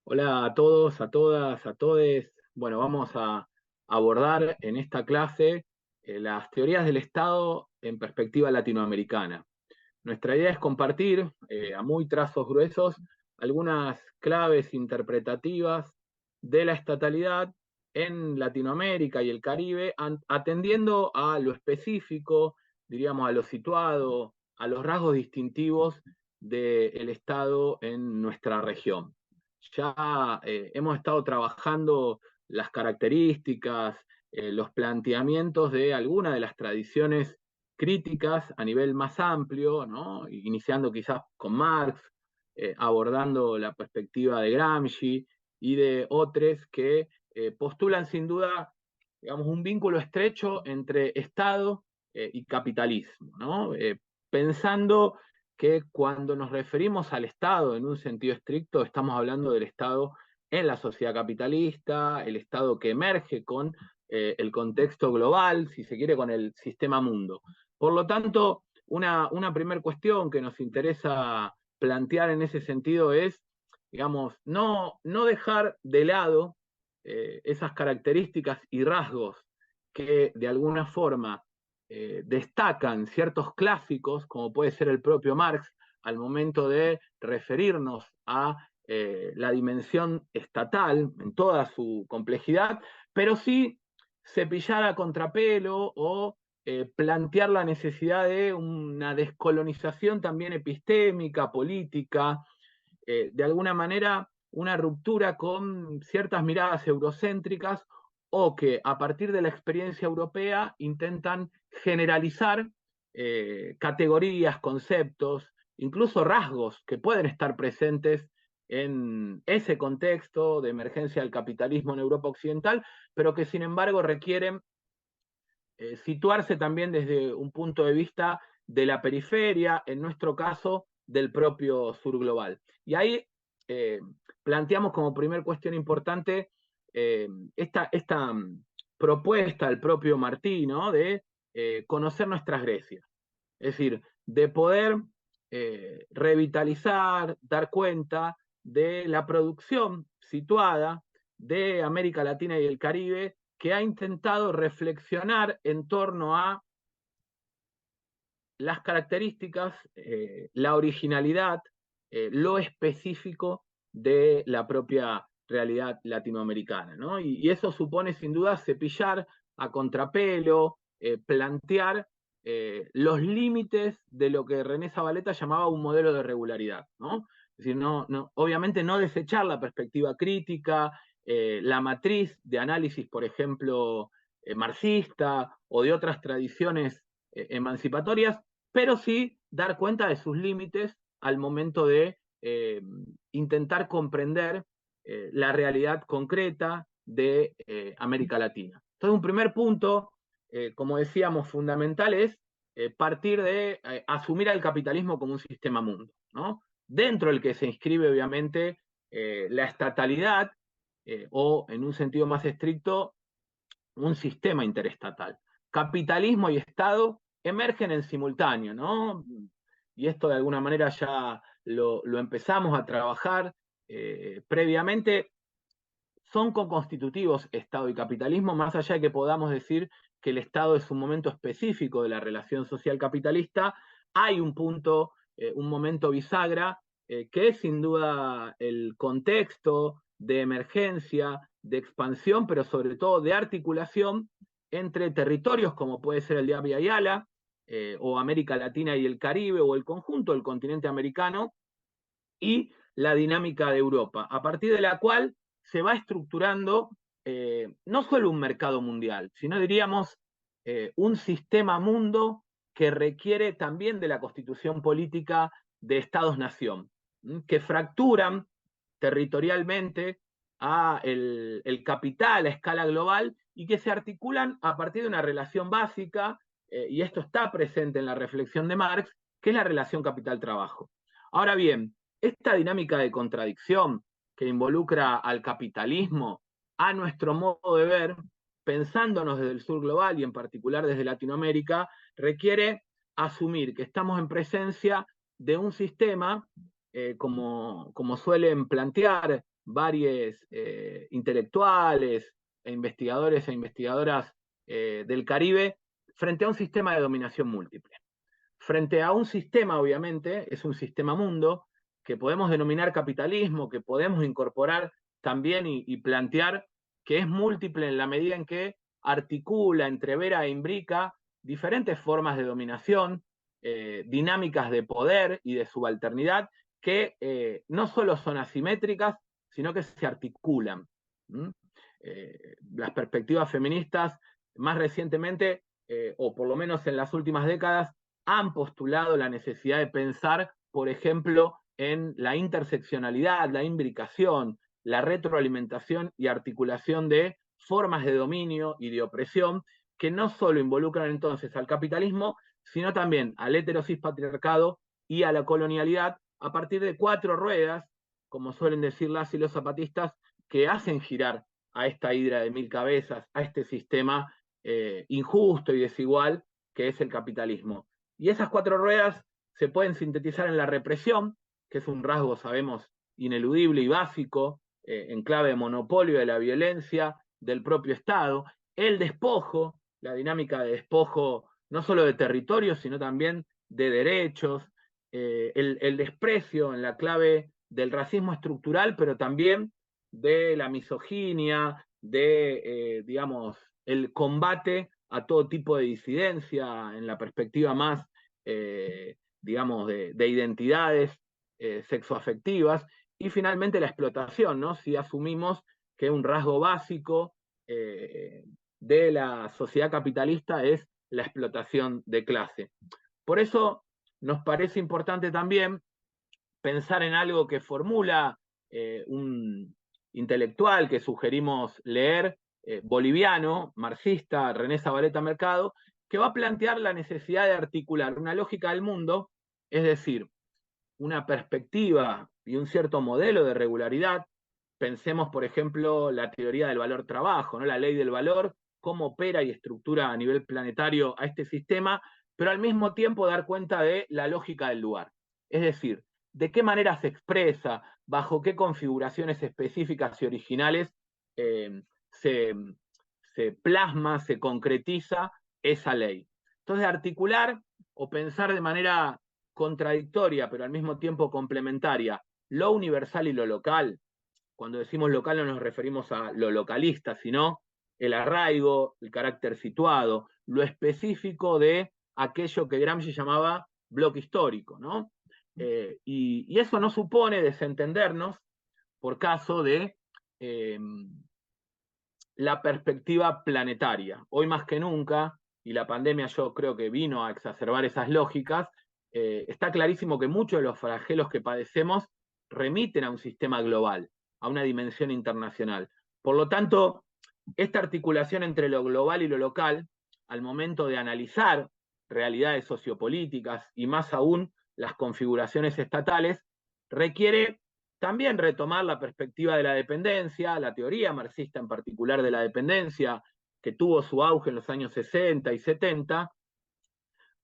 Hola a todos, a todas, a todes. Bueno, vamos a abordar en esta clase las teorías del Estado en perspectiva latinoamericana. Nuestra idea es compartir a muy trazos gruesos algunas claves interpretativas de la estatalidad en Latinoamérica y el Caribe, atendiendo a lo específico, diríamos a lo situado, a los rasgos distintivos del Estado en nuestra región. Ya hemos estado trabajando las características, los planteamientos de algunas de las tradiciones críticas a nivel más amplio, ¿no? Iniciando quizás con Marx, abordando la perspectiva de Gramsci y de otros que postulan sin duda, digamos, un vínculo estrecho entre Estado y capitalismo, ¿no? Pensando que cuando nos referimos al Estado en un sentido estricto, estamos hablando del Estado en la sociedad capitalista, el Estado que emerge con el contexto global, si se quiere, con el sistema mundo. Por lo tanto, una primera cuestión que nos interesa plantear en ese sentido es, digamos, no dejar de lado esas características y rasgos que de alguna forma destacan ciertos clásicos, como puede ser el propio Marx, al momento de referirnos a la dimensión estatal en toda su complejidad, pero sí cepillar a contrapelo o plantear la necesidad de una descolonización también epistémica, política, de alguna manera una ruptura con ciertas miradas eurocéntricas o que a partir de la experiencia europea intentan generalizar categorías, conceptos, incluso rasgos que pueden estar presentes en ese contexto de emergencia del capitalismo en Europa Occidental, pero que sin embargo requieren situarse también desde un punto de vista de la periferia, en nuestro caso, del propio sur global. Y ahí eh, planteamos como primer cuestión importante esta propuesta del propio Martí, ¿no? De conocer nuestras Grecias. Es decir, de poder revitalizar, dar cuenta de la producción situada de América Latina y el Caribe que ha intentado reflexionar en torno a las características, la originalidad, lo específico de la propia realidad latinoamericana, ¿no? Y eso supone sin duda cepillar a contrapelo, plantear los límites de lo que René Zabaleta llamaba un modelo de regularidad, ¿no? Es decir, obviamente no desechar la perspectiva crítica, la matriz de análisis, por ejemplo, marxista o de otras tradiciones emancipatorias, pero sí dar cuenta de sus límites al momento de intentar comprender la realidad concreta de América Latina. Entonces, un primer punto, como decíamos, fundamental es partir de asumir al capitalismo como un sistema mundo, ¿no? Dentro del que se inscribe, obviamente, la estatalidad, o en un sentido más estricto, un sistema interestatal. Capitalismo y Estado emergen en simultáneo, ¿no? Y esto de alguna manera ya lo empezamos a trabajar previamente. Son co-constitutivos Estado y capitalismo, más allá de que podamos decir que el Estado es un momento específico de la relación social capitalista, hay un punto, un momento bisagra, que es sin duda el contexto de emergencia, de expansión, pero sobre todo de articulación entre territorios como puede ser el de Abya Yala, o América Latina y el Caribe, o el conjunto del continente americano, y la dinámica de Europa, a partir de la cual se va estructurando no solo un mercado mundial, sino diríamos un sistema mundo que requiere también de la constitución política de Estados-nación, que fracturan territorialmente a el capital a escala global y que se articulan a partir de una relación básica, y esto está presente en la reflexión de Marx, que es la relación capital-trabajo. Ahora bien, esta dinámica de contradicción que involucra al capitalismo, a nuestro modo de ver, pensándonos desde el sur global y en particular desde Latinoamérica, requiere asumir que estamos en presencia de un sistema, como suelen plantear varios intelectuales e investigadores e investigadoras del Caribe frente a un sistema de dominación múltiple. Frente a un sistema, obviamente, es un sistema mundo, que podemos denominar capitalismo, que podemos incorporar también y plantear que es múltiple en la medida en que articula, entrevera e imbrica diferentes formas de dominación, dinámicas de poder y de subalternidad, que no solo son asimétricas, sino que se articulan. Las perspectivas feministas más recientemente, o por lo menos en las últimas décadas, han postulado la necesidad de pensar, por ejemplo, en la interseccionalidad, la imbricación, la retroalimentación y articulación de formas de dominio y de opresión que no solo involucran entonces al capitalismo, sino también al heterosis-patriarcado y a la colonialidad a partir de 4 ruedas, como suelen decir las y los zapatistas, que hacen girar a esta hidra de 1000 cabezas, a este sistema injusto y desigual que es el capitalismo. Y esas 4 ruedas se pueden sintetizar en la represión, que es un rasgo, sabemos, ineludible y básico, en clave de monopolio de la violencia del propio Estado, el despojo, la dinámica de despojo no solo de territorios, sino también de derechos, el desprecio en la clave del racismo estructural, pero también de la misoginia, de, digamos, el combate a todo tipo de disidencia en la perspectiva más, digamos, de identidades sexoafectivas, y finalmente la explotación, ¿no? Si asumimos que un rasgo básico de la sociedad capitalista es la explotación de clase. Por eso nos parece importante también pensar en algo que formula un intelectual que sugerimos leer, boliviano, marxista, René Zabaleta Mercado, que va a plantear la necesidad de articular una lógica del mundo, es decir, una perspectiva y un cierto modelo de regularidad. Pensemos, por ejemplo, la teoría del valor trabajo, ¿no? La ley del valor, cómo opera y estructura a nivel planetario a este sistema, pero al mismo tiempo dar cuenta de la lógica del lugar. Es decir, de qué manera se expresa, bajo qué configuraciones específicas y originales eh, se, se plasma, se concretiza esa ley. Entonces, articular o pensar de manera contradictoria, pero al mismo tiempo complementaria, lo universal y lo local. Cuando decimos local no nos referimos a lo localista, sino el arraigo, el carácter situado, lo específico de aquello que Gramsci llamaba bloque histórico, ¿no? Y eso no supone desentendernos por caso de la perspectiva planetaria. Hoy más que nunca, y la pandemia yo creo que vino a exacerbar esas lógicas, está clarísimo que muchos de los flagelos que padecemos remiten a un sistema global, a una dimensión internacional. Por lo tanto, esta articulación entre lo global y lo local, al momento de analizar realidades sociopolíticas y más aún las configuraciones estatales, requiere también retomar la perspectiva de la dependencia, la teoría marxista en particular de la dependencia, que tuvo su auge en los años 60 y 70,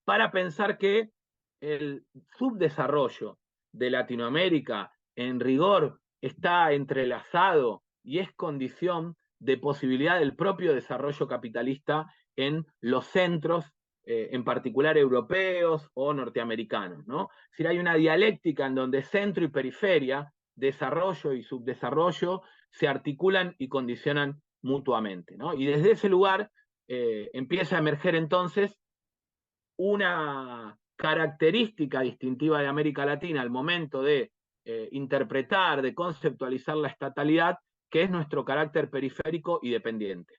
para pensar que el subdesarrollo de Latinoamérica en rigor está entrelazado y es condición de posibilidad del propio desarrollo capitalista en los centros, en particular europeos o norteamericanos, ¿no? Es decir, hay una dialéctica en donde centro y periferia, desarrollo y subdesarrollo, se articulan y condicionan mutuamente, ¿no? Y desde ese lugar empieza a emerger entonces una característica distintiva de América Latina al momento de interpretar, de conceptualizar la estatalidad, que es nuestro carácter periférico y dependiente.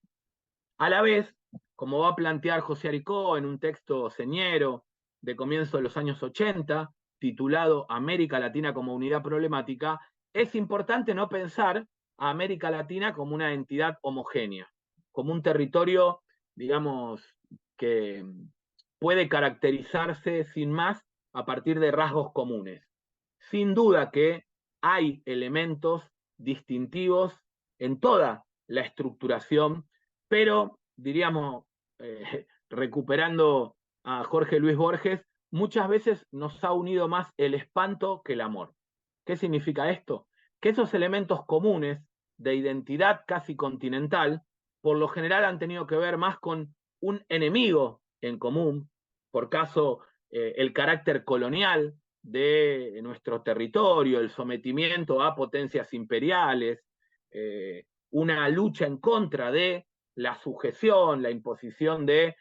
A la vez, como va a plantear José Aricó en un texto señero de comienzo de los años 80, titulado América Latina como unidad problemática, es importante no pensar a América Latina como una entidad homogénea, como un territorio, digamos, que puede caracterizarse sin más a partir de rasgos comunes. Sin duda que hay elementos distintivos en toda la estructuración, pero diríamos, recuperando a Jorge Luis Borges, muchas veces nos ha unido más el espanto que el amor. ¿Qué significa esto? que esos elementos comunes de identidad casi continental, por lo general han tenido que ver más con un enemigo en común, por caso el carácter colonial de nuestro territorio, el sometimiento a potencias imperiales, una lucha en contra de la sujeción, la imposición de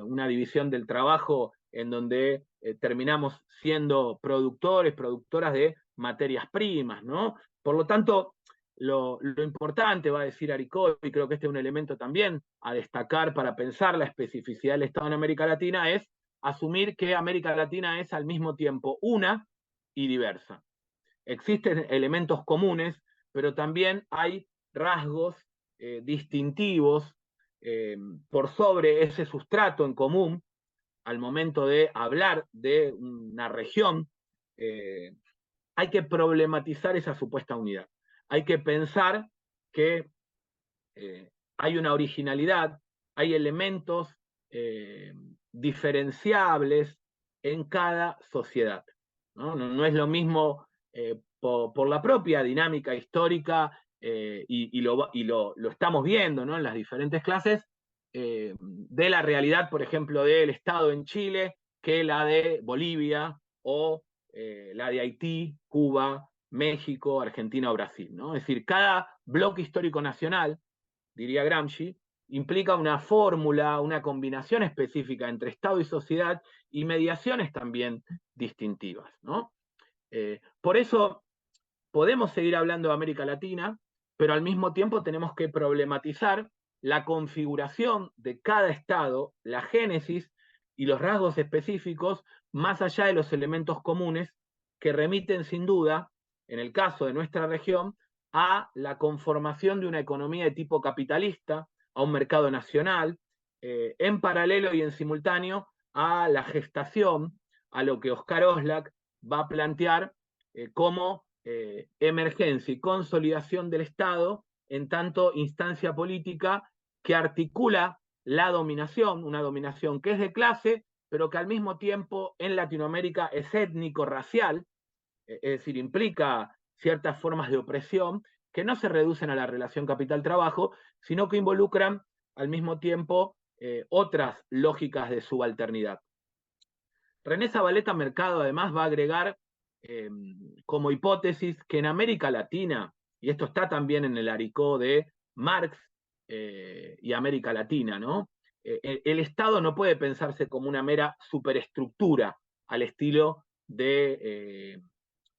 una división del trabajo en donde terminamos siendo productoras de materias primas, ¿no? Por lo tanto, lo importante, va a decir Aricó, y creo que este es un elemento también a destacar para pensar la especificidad del Estado en América Latina, es asumir que América Latina es al mismo tiempo una y diversa. Existen elementos comunes, pero también hay rasgos distintivos por sobre ese sustrato en común al momento de hablar de una región. Hay que problematizar esa supuesta unidad. Hay que pensar que hay una originalidad, hay elementos diferenciables en cada sociedad. No es lo mismo por la propia dinámica histórica y lo estamos viendo, ¿no?, en las diferentes clases de la realidad, por ejemplo, del Estado en Chile, que la de Bolivia o la de Haití, Cuba, México, Argentina o Brasil, ¿no? Es decir, cada bloque histórico nacional, diría Gramsci, implica una fórmula, una combinación específica entre Estado y sociedad y mediaciones también distintivas, ¿no? Por eso podemos seguir hablando de América Latina, pero al mismo tiempo tenemos que problematizar la configuración de cada Estado, la génesis y los rasgos específicos, más allá de los elementos comunes que remiten sin duda, en el caso de nuestra región, a la conformación de una economía de tipo capitalista, a un mercado nacional, en paralelo y en simultáneo a la gestación, a lo que Oscar Oslak va a plantear como emergencia y consolidación del Estado en tanto instancia política que articula la dominación, una dominación que es de clase, pero que al mismo tiempo en Latinoamérica es étnico-racial, es decir, implica ciertas formas de opresión que no se reducen a la relación capital-trabajo, sino que involucran al mismo tiempo otras lógicas de subalternidad. René Zabaleta Mercado además va a agregar como hipótesis que en América Latina, y esto está también en el Aricó de Marx y América Latina, ¿no? El Estado no puede pensarse como una mera superestructura al estilo de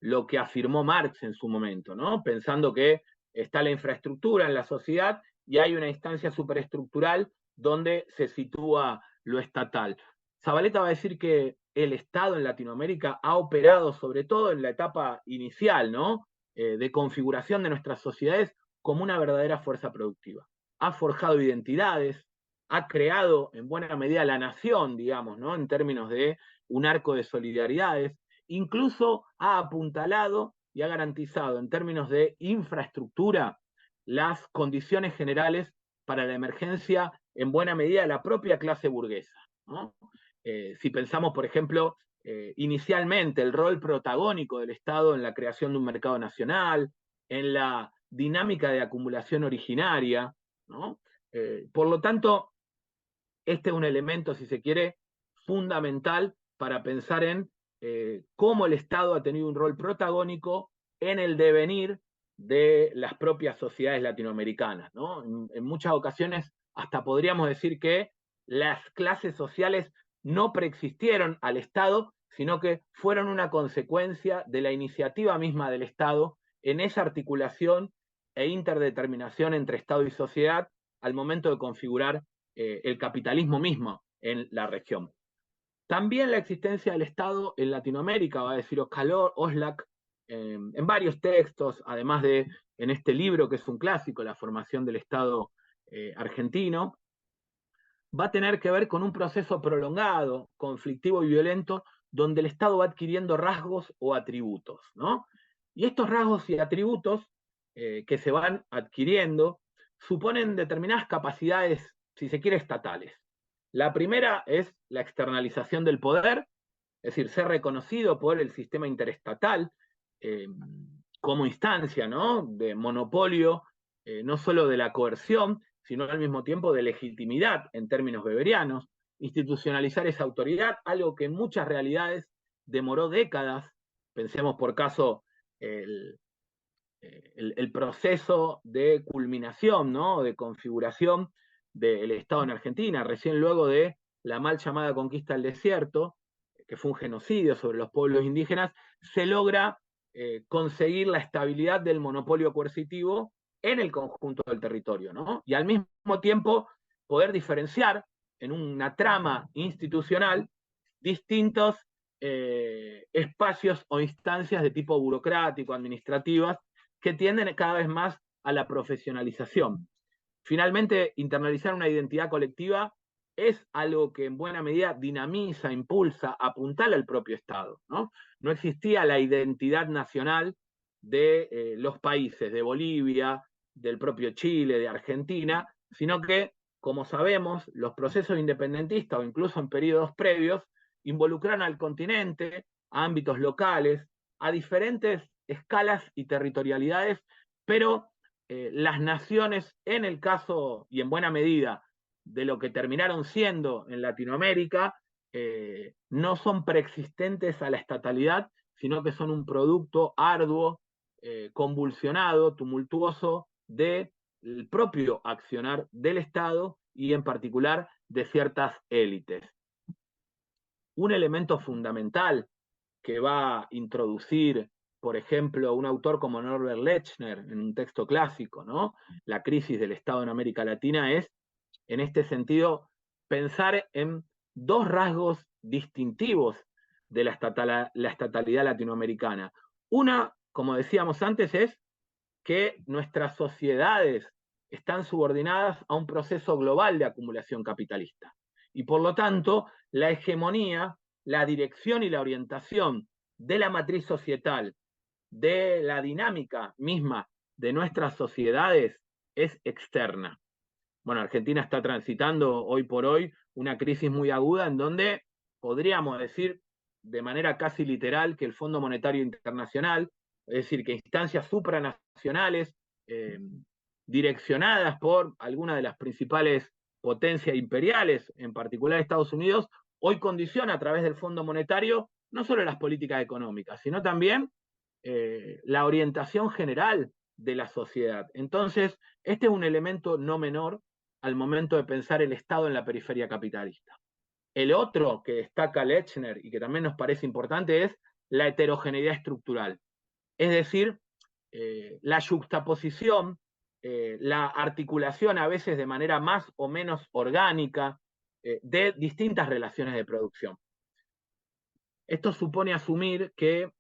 lo que afirmó Marx en su momento, ¿no? Pensando que está la infraestructura en la sociedad y hay una instancia superestructural donde se sitúa lo estatal. Zabaleta va a decir que el Estado en Latinoamérica ha operado, sobre todo en la etapa inicial, ¿no?, de configuración de nuestras sociedades, como una verdadera fuerza productiva. Ha forjado identidades, ha creado en buena medida la nación, digamos, ¿no?, en términos de un arco de solidaridades, incluso ha apuntalado y ha garantizado en términos de infraestructura las condiciones generales para la emergencia en buena medida de la propia clase burguesa, ¿no? Si pensamos, por ejemplo, inicialmente el rol protagónico del Estado en la creación de un mercado nacional, en la dinámica de acumulación originaria, ¿no? Por lo tanto, este es un elemento, si se quiere, fundamental para pensar en cómo el Estado ha tenido un rol protagónico en el devenir de las propias sociedades latinoamericanas, ¿no? En muchas ocasiones hasta podríamos decir que las clases sociales no preexistieron al Estado, sino que fueron una consecuencia de la iniciativa misma del Estado en esa articulación e interdeterminación entre Estado y sociedad al momento de configurar el capitalismo mismo en la región. También la existencia del Estado en Latinoamérica, va a decir Oscar Oslak, en varios textos, además de en este libro que es un clásico, La formación del Estado argentino, va a tener que ver con un proceso prolongado, conflictivo y violento, donde el Estado va adquiriendo rasgos o atributos, ¿no? Y estos rasgos y atributos que se van adquiriendo suponen determinadas capacidades, si se quiere, estatales. La primera es la externalización del poder, es decir, ser reconocido por el sistema interestatal, como instancia, ¿no?, de monopolio, no solo de la coerción, sino al mismo tiempo de legitimidad en términos weberianos, institucionalizar esa autoridad, algo que en muchas realidades demoró décadas. Pensemos por caso el proceso de culminación, ¿no?, de configuración del Estado en Argentina, recién luego de la mal llamada conquista del desierto, que fue un genocidio sobre los pueblos indígenas, se logra conseguir la estabilidad del monopolio coercitivo en el conjunto del territorio, ¿no? Y al mismo tiempo poder diferenciar en una trama institucional distintos espacios o instancias de tipo burocrático, administrativas, que tienden cada vez más a la profesionalización. Finalmente, internalizar una identidad colectiva es algo que en buena medida dinamiza, impulsa, apuntala al propio Estado, ¿no? No existía la identidad nacional de los países, de Bolivia, del propio Chile, de Argentina, sino que, como sabemos, los procesos independentistas o incluso en periodos previos involucraron al continente, a ámbitos locales, a diferentes escalas y territorialidades, pero las naciones, en el caso y en buena medida de lo que terminaron siendo en Latinoamérica, no son preexistentes a la estatalidad, sino que son un producto arduo, convulsionado, tumultuoso del propio accionar del Estado y en particular de ciertas élites. Un elemento fundamental que va a introducir, por ejemplo, un autor como Norbert Lechner en un texto clásico, ¿no?, La crisis del Estado en América Latina, es, en este sentido, pensar en dos rasgos distintivos de la estatalidad latinoamericana. Una, como decíamos antes, es que nuestras sociedades están subordinadas a un proceso global de acumulación capitalista. Y por lo tanto, la hegemonía, la dirección y la orientación de la matriz societal, de la dinámica misma de nuestras sociedades, es externa. Bueno, Argentina está transitando hoy por hoy una crisis muy aguda en donde podríamos decir de manera casi literal que el Fondo Monetario Internacional, es decir, que instancias supranacionales eh, direccionadas por algunas de las principales potencias imperiales, en particular Estados Unidos, hoy condiciona a través del Fondo Monetario no solo las políticas económicas, sino también la orientación general de la sociedad. Entonces, este es un elemento no menor al momento de pensar el Estado en la periferia capitalista. El otro que destaca Lechner y que también nos parece importante es la heterogeneidad estructural, es decir, la yuxtaposición, la articulación a veces de manera más o menos orgánica de distintas relaciones de producción. Esto supone asumir que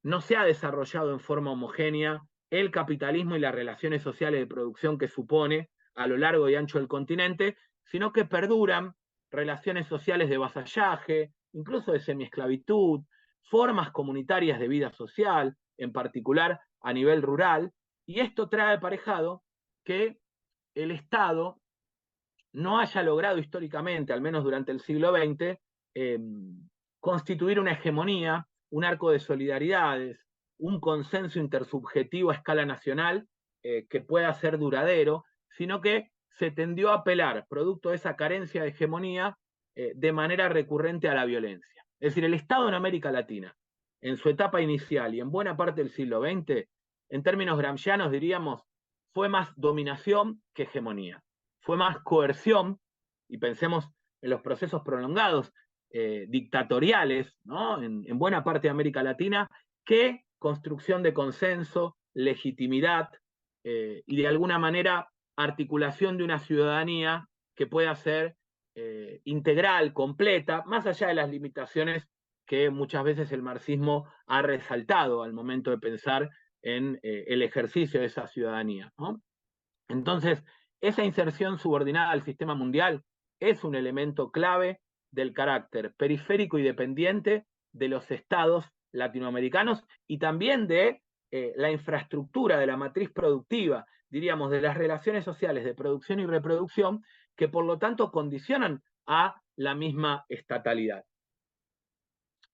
no se ha desarrollado en forma homogénea el capitalismo y las relaciones sociales de producción que supone a lo largo y ancho del continente, sino que perduran relaciones sociales de vasallaje, incluso de semiesclavitud, formas comunitarias de vida social, en particular a nivel rural, y esto trae aparejado que el Estado no haya logrado históricamente, al menos durante el siglo XX, constituir una hegemonía, un arco de solidaridades, un consenso intersubjetivo a escala nacional que pueda ser duradero, sino que se tendió a apelar, producto de esa carencia de hegemonía, de manera recurrente a la violencia. Es decir, el Estado en América Latina, en su etapa inicial y en buena parte del siglo XX, en términos gramscianos diríamos, fue más dominación que hegemonía. Fue más coerción, y pensemos en los procesos prolongados dictatoriales, ¿no?, en buena parte de América Latina, que construcción de consenso, legitimidad y de alguna manera articulación de una ciudadanía que pueda ser integral, completa, más allá de las limitaciones que muchas veces el marxismo ha resaltado al momento de pensar en el ejercicio de esa ciudadanía, ¿no? Entonces, esa inserción subordinada al sistema mundial es un elemento clave del carácter periférico y dependiente de los estados latinoamericanos y también de la infraestructura de la matriz productiva, diríamos, de las relaciones sociales de producción y reproducción, que por lo tanto condicionan a la misma estatalidad.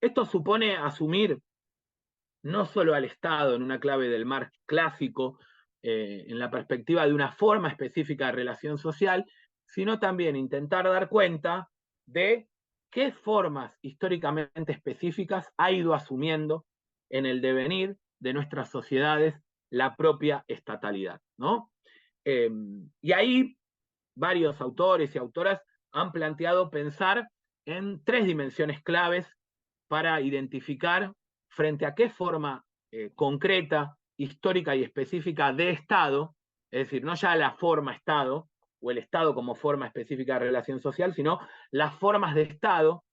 Esto supone asumir no solo al Estado en una clave del Marx clásico, en la perspectiva de una forma específica de relación social, sino también intentar dar cuenta de qué formas históricamente específicas ha ido asumiendo en el devenir de nuestras sociedades la propia estatalidad, ¿no? Y ahí varios autores y autoras han planteado pensar en tres dimensiones claves para identificar frente a qué forma concreta, histórica y específica de Estado, es decir, no ya la forma Estado o el Estado como forma específica de relación social, sino las formas de Estado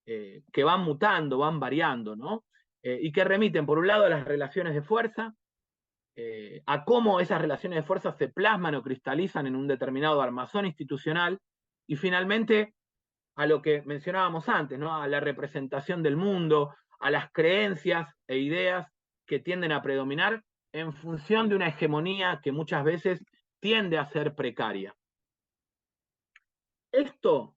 que van mutando, van variando, ¿no? Y que remiten, por un lado, a las relaciones de fuerza, a cómo esas relaciones de fuerza se plasman o cristalizan en un determinado armazón institucional, y finalmente a lo que mencionábamos antes, ¿no? A la representación del mundo, a las creencias e ideas que tienden a predominar en función de una hegemonía que muchas veces tiende a ser precaria. Esto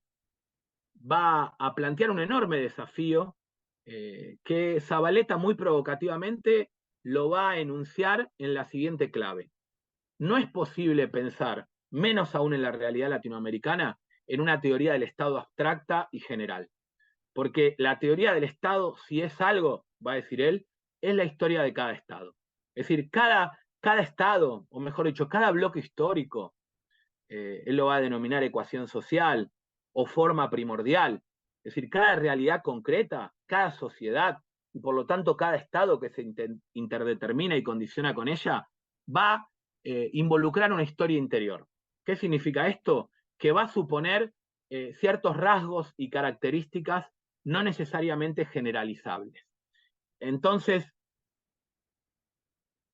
va a plantear un enorme desafío que Zabaleta muy provocativamente lo va a enunciar en la siguiente clave. No es posible pensar, menos aún en la realidad latinoamericana, en una teoría del Estado abstracta y general. Porque la teoría del Estado, si es algo, va a decir él, es la historia de cada Estado. Es decir, cada Estado, o mejor dicho, cada bloque histórico, él lo va a denominar ecuación social o forma primordial. Es decir, cada realidad concreta, cada sociedad, y por lo tanto cada Estado que se interdetermina y condiciona con ella, va a involucrar una historia interior. ¿Qué significa esto? Que va a suponer ciertos rasgos y características no necesariamente generalizables. Entonces,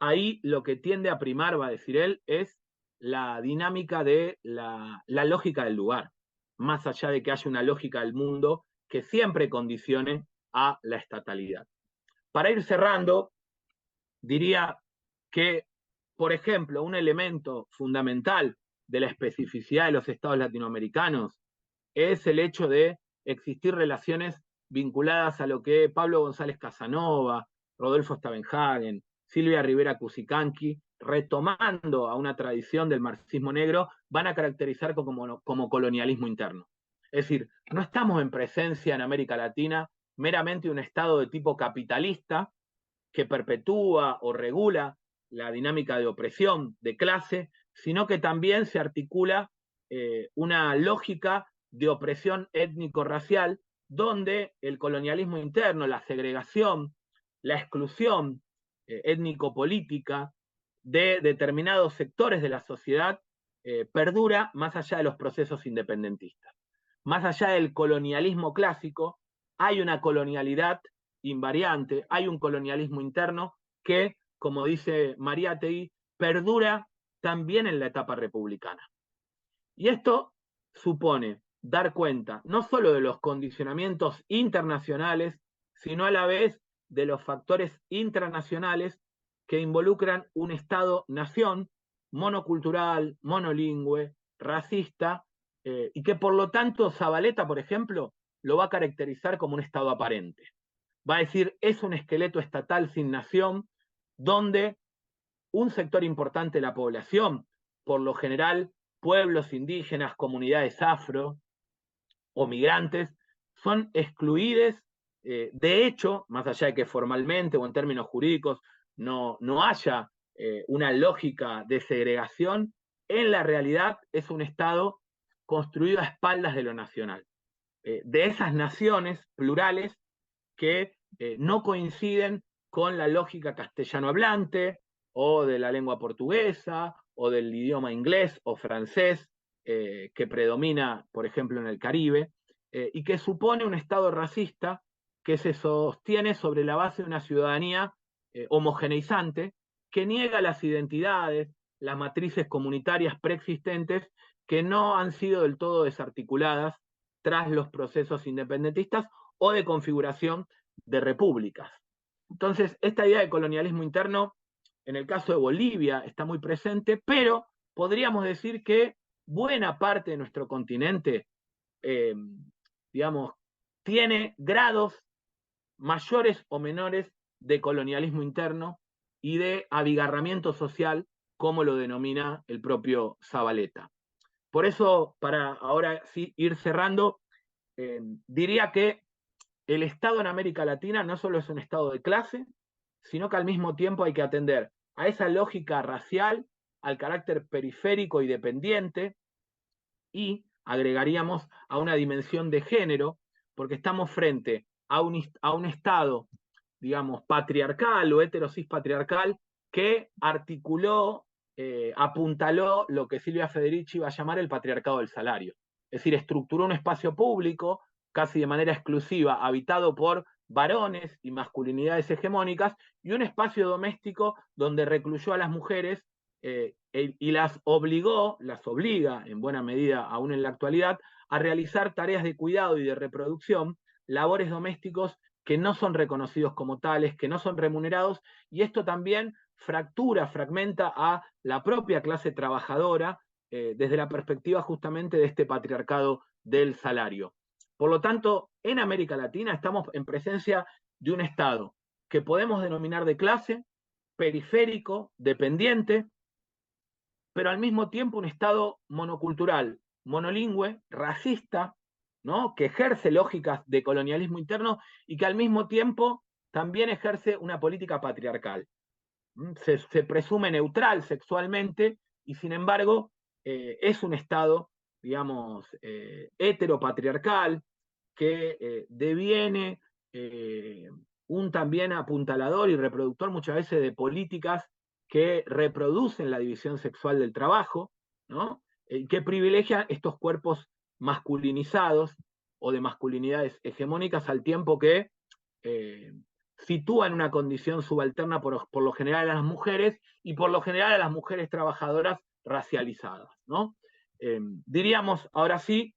ahí lo que tiende a primar, va a decir él, es la dinámica de la lógica del lugar, más allá de que haya una lógica del mundo que siempre condicione a la estatalidad. Para ir cerrando, diría que, por ejemplo, un elemento fundamental de la especificidad de los estados latinoamericanos es el hecho de existir relaciones vinculadas a lo que Pablo González Casanova, Rodolfo Stavenhagen, Silvia Rivera Cusicanqui, retomando a una tradición del marxismo negro, van a caracterizar como colonialismo interno. Es decir, no estamos en presencia en América Latina meramente de un Estado de tipo capitalista que perpetúa o regula la dinámica de opresión de clase, sino que también se articula una lógica de opresión étnico-racial, donde el colonialismo interno, la segregación, la exclusión étnico-política de determinados sectores de la sociedad perdura más allá de los procesos independentistas. Más allá del colonialismo clásico, hay una colonialidad invariante, hay un colonialismo interno que, como dice Mariátegui, perdura también en la etapa republicana. Y esto supone dar cuenta no solo de los condicionamientos internacionales, sino a la vez de los factores intranacionales que involucran un Estado-nación monocultural, monolingüe, racista, y que por lo tanto Zabaleta, por ejemplo, lo va a caracterizar como un Estado aparente. Va a decir, es un esqueleto estatal sin nación, donde un sector importante de la población, por lo general pueblos indígenas, comunidades afro o migrantes, son excluidos. De hecho, más allá de que formalmente o en términos jurídicos no haya una lógica de segregación, en la realidad es un Estado construido a espaldas de lo nacional. De esas naciones plurales que no coinciden con la lógica castellano hablante o de la lengua portuguesa o del idioma inglés o francés que predomina, por ejemplo, en el Caribe, y que supone un Estado racista que se sostiene sobre la base de una ciudadanía homogeneizante que niega las identidades, las matrices comunitarias preexistentes que no han sido del todo desarticuladas tras los procesos independentistas o de configuración de repúblicas. Entonces, esta idea de colonialismo interno, en el caso de Bolivia, está muy presente, pero podríamos decir que buena parte de nuestro continente, eh, digamos, tiene grados mayores o menores de colonialismo interno y de abigarramiento social, como lo denomina el propio Zabaleta. Por eso, para ahora sí ir cerrando, diría que el Estado en América Latina no solo es un Estado de clase, sino que al mismo tiempo hay que atender a esa lógica racial, al carácter periférico y dependiente, y agregaríamos a una dimensión de género, porque estamos frente a un Estado, digamos, patriarcal o heterosis patriarcal, que articuló, apuntaló lo que Silvia Federici va a llamar el patriarcado del salario. Es decir, estructuró un espacio público, casi de manera exclusiva, habitado por varones y masculinidades hegemónicas, y un espacio doméstico donde recluyó a las mujeres y las obliga en buena medida aún en la actualidad, a realizar tareas de cuidado y de reproducción, labores domésticos que no son reconocidos como tales, que no son remunerados, y esto también fragmenta a la propia clase trabajadora desde la perspectiva justamente de este patriarcado del salario. Por lo tanto, en América Latina estamos en presencia de un Estado que podemos denominar de clase, periférico, dependiente, pero al mismo tiempo un Estado monocultural, monolingüe, racista, ¿no? Que ejerce lógicas de colonialismo interno y que al mismo tiempo también ejerce una política patriarcal. Se presume neutral sexualmente y sin embargo es un Estado, digamos, heteropatriarcal que deviene un también apuntalador y reproductor muchas veces de políticas que reproducen la división sexual del trabajo, ¿no? Que privilegian estos cuerpos masculinizados o de masculinidades hegemónicas al tiempo que eh, sitúa en una condición subalterna por lo general a las mujeres y por lo general a las mujeres trabajadoras racializadas, ¿no? Diríamos ahora sí,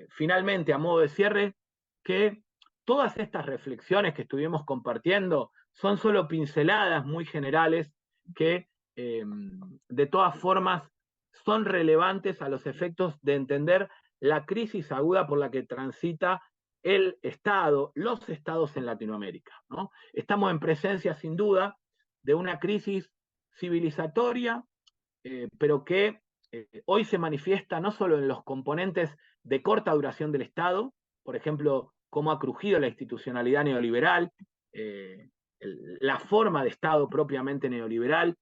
finalmente a modo de cierre, que todas estas reflexiones que estuvimos compartiendo son solo pinceladas muy generales que de todas formas son relevantes a los efectos de entender la crisis aguda por la que transita el Estado, los estados en Latinoamérica, ¿no? Estamos en presencia, sin duda, de una crisis civilizatoria, pero que hoy se manifiesta no solo en los componentes de corta duración del Estado, por ejemplo, cómo ha crujido la institucionalidad neoliberal, la forma de Estado propiamente neoliberal,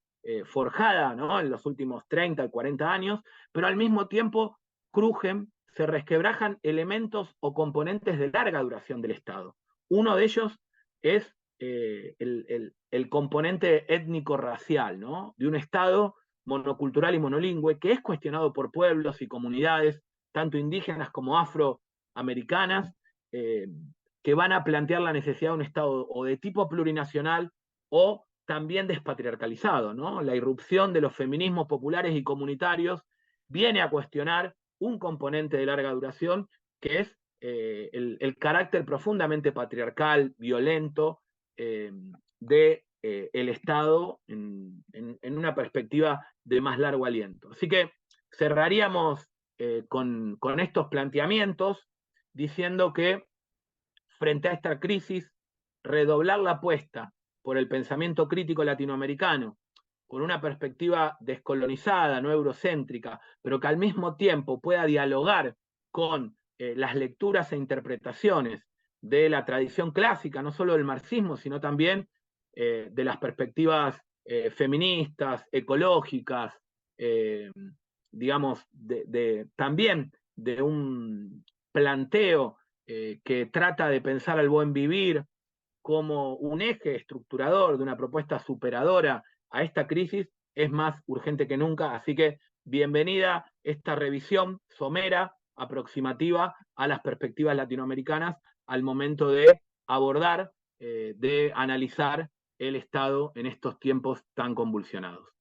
forjada, ¿no?, en los últimos 30 y 40 años, pero al mismo tiempo crujen, se resquebrajan elementos o componentes de larga duración del Estado. Uno de ellos es el componente étnico-racial, ¿no?, de un Estado monocultural y monolingüe que es cuestionado por pueblos y comunidades, tanto indígenas como afroamericanas, que van a plantear la necesidad de un Estado o de tipo plurinacional o también despatriarcalizado, ¿no? La irrupción de los feminismos populares y comunitarios viene a cuestionar un componente de larga duración que es el carácter profundamente patriarcal, violento del Estado en una perspectiva de más largo aliento. Así que cerraríamos con estos planteamientos diciendo que frente a esta crisis, redoblar la apuesta por el pensamiento crítico latinoamericano, con una perspectiva descolonizada, no eurocéntrica, pero que al mismo tiempo pueda dialogar con las lecturas e interpretaciones de la tradición clásica, no solo del marxismo, sino también de las perspectivas feministas, ecológicas, digamos, también de un planteo que trata de pensar al buen vivir como un eje estructurador de una propuesta superadora a esta crisis, es más urgente que nunca. Así que bienvenida esta revisión somera, aproximativa a las perspectivas latinoamericanas al momento de abordar, de analizar el Estado en estos tiempos tan convulsionados.